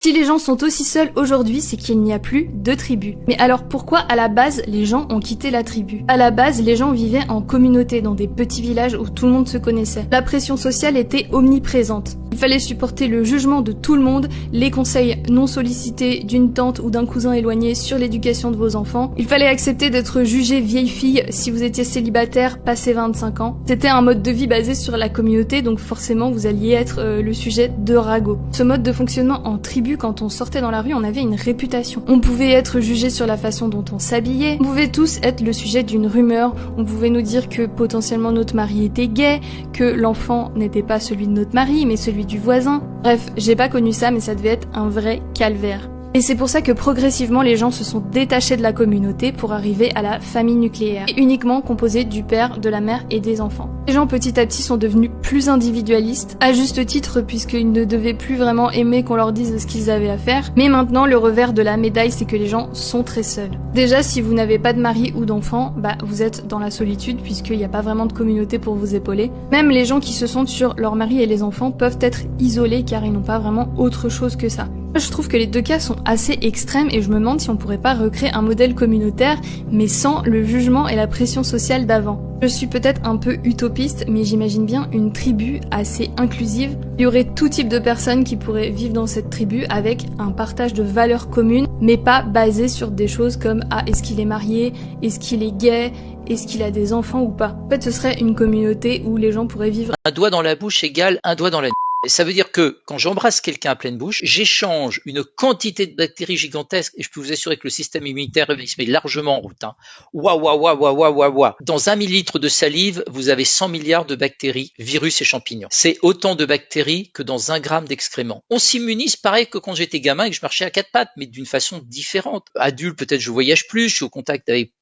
Si les gens sont aussi seuls aujourd'hui, c'est qu'il n'y a plus de tribu. Mais alors pourquoi à la base les gens ont quitté la tribu? À la base, les gens vivaient en communauté dans des petits villages où tout le monde se connaissait. La pression sociale était omniprésente. Il fallait supporter le jugement de tout le monde, les conseils non sollicités d'une tante ou d'un cousin éloigné sur l'éducation de vos enfants. Il fallait accepter d'être jugé vieille fille si vous étiez célibataire passé 25 ans. C'était un mode de vie basé sur la communauté, donc forcément vous alliez être le sujet de ragots. Ce mode de fonctionnement en tribu, quand on sortait dans la rue, on avait une réputation. On pouvait être jugé sur la façon dont on s'habillait, on pouvait tous être le sujet d'une rumeur, on pouvait nous dire que potentiellement notre mari était gay, que l'enfant n'était pas celui de notre mari mais celui du voisin. Bref, j'ai pas connu ça mais ça devait être un vrai calvaire. Et c'est pour ça que progressivement les gens se sont détachés de la communauté pour arriver à la famille nucléaire, et uniquement composée du père, de la mère et des enfants. Les gens petit à petit sont devenus plus individualistes, à juste titre puisqu'ils ne devaient plus vraiment aimer qu'on leur dise ce qu'ils avaient à faire, mais maintenant le revers de la médaille c'est que les gens sont très seuls. Déjà si vous n'avez pas de mari ou d'enfant, vous êtes dans la solitude puisqu'il n'y a pas vraiment de communauté pour vous épauler. Même les gens qui se sentent sur leur mari et les enfants peuvent être isolés car ils n'ont pas vraiment autre chose que ça. Je trouve que les deux cas sont assez extrêmes et je me demande si on pourrait pas recréer un modèle communautaire mais sans le jugement et la pression sociale d'avant. Je suis peut-être un peu utopiste mais j'imagine bien une tribu assez inclusive. Il y aurait tout type de personnes qui pourraient vivre dans cette tribu avec un partage de valeurs communes mais pas basé sur des choses comme est-ce qu'il est marié, est-ce qu'il est gay, est-ce qu'il a des enfants ou pas. En fait ce serait une communauté où les gens pourraient vivre. Un doigt dans la bouche égale un doigt dans la... Ça veut dire que quand j'embrasse quelqu'un à pleine bouche, j'échange une quantité de bactéries gigantesques et je peux vous assurer que le système immunitaire il se met largement en route. Waouh, waouh, waouh, waouh, waouh, waouh, waouh. Dans 1 millilitre de salive, vous avez 100 milliards de bactéries, virus et champignons. C'est autant de bactéries que dans 1 gramme d'excréments. On s'immunise pareil que quand j'étais gamin et que je marchais à 4 pattes, mais d'une façon différente. Adulte, peut-être je voyage plus, je suis au contact avec plein